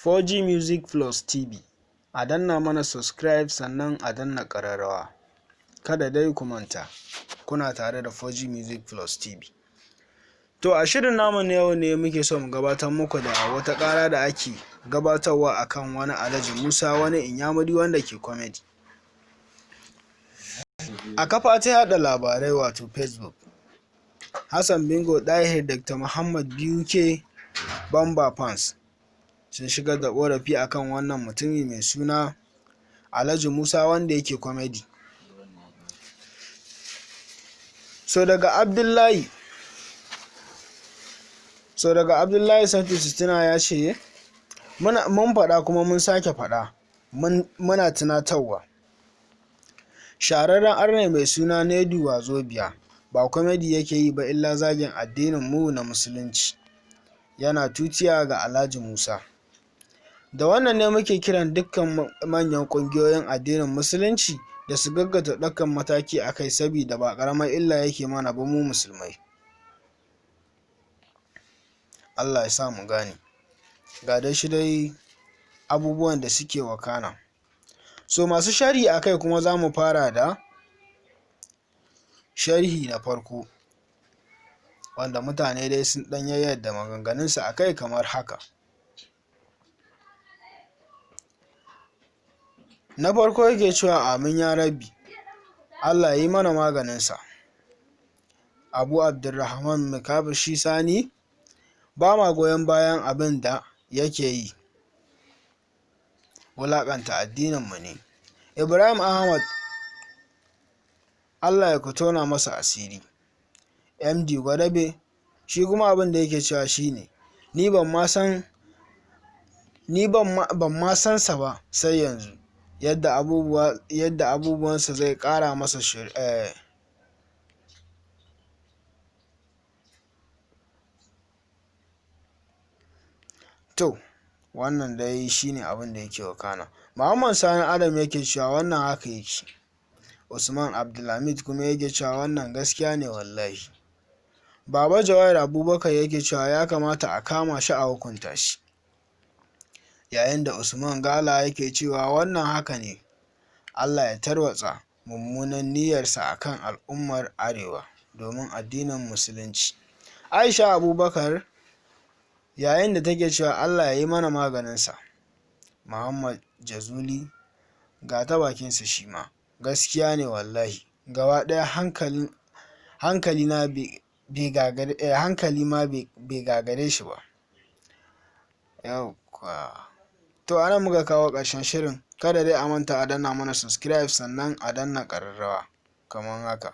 4G Music Plus TV. A danna mana subscribe sannan a danna ƙararrawa. Kada dai ku manta, kuna tare da 4G Music Plus TV. To a shirin namu na yau ne muke so mu gabatar muku da wata ƙara da ake gabatarwa akan wani Alaji Musa, wani inyamuri wanda ke comedy. A kafa ta yaɗa labarai wato Facebook, Hassan Bingo Dahir Dr. Muhammad BUK Bamba Fans sun shigar da ƙorafi akan wannan mutumi mai suna Alaji Musa wanda yake comedy. So daga Abdullahi Santos Sistina ya ce mun faɗa kuma mun sake faɗa, muna tunatarwa. Shahararren Arnan mai suna Nedu Wazobia ba comedy yake yi ba illa zagin addinin mu na Muslunci. Yana tutiya ga Alaji Musa. Da wannan ne muke kiran dukkan manyan ƙungiyoyin addinin Musulunci da su gaggata ɗaukan mataki a kai, saboda ba ƙaramar illa yake mana ba mu musulmai. Allah ya sa mu gane. Ga dai shi dai abubuwan da suke wakana. So masu sharhi a kai kuma za mu fara da sharhi na farko, wanda mutane dai sun ɗan yayyada maganganunsu a kai kamar haka. Na farko yake cewa amin ya rabbi, Allah ya yi mana maganinsa. Abu Abdulrahman Mukabir shi Sani, ba ma goyon bayan abin da yake yi, wulaƙanta addininmu ne. Ibrahim Ahmad, Allah ya tona masa asiri. MD Gwadabe shi kuma abin da yake cewa shine, ni ban ma san sa ba sai yanzu, yadda abubuwansa zai ƙara masa to wannan dai shine abin da yake wakana. Muhammad Sani Adam yake cewa wannan haka yake. Usman Abdulhamid kuma yake cewa wannan gaskiya ne wallahi. Baba Jawahir Abubakar yake cewa ya kamata a kama shi a hukunta shi. Yayin da Usman Gala yake cewa wannan haka ne, Allah ya tarwatsa mummunan niyyarsa akan al'ummar Arewa domin addinin Musulunci. Aisha Abubakar yayin da take cewa Allah ya yi mana maganinsa. Muhammad Jazuli ga ta bakinsa shi ma, gaskiya ne wallahi, gaba ɗaya hankali ma bai gagare shi ba. To anan muka kawo ƙarshen shirin. Kada dai a manta a danna mana subscribe sannan a danna ƙararrawa kamar haka.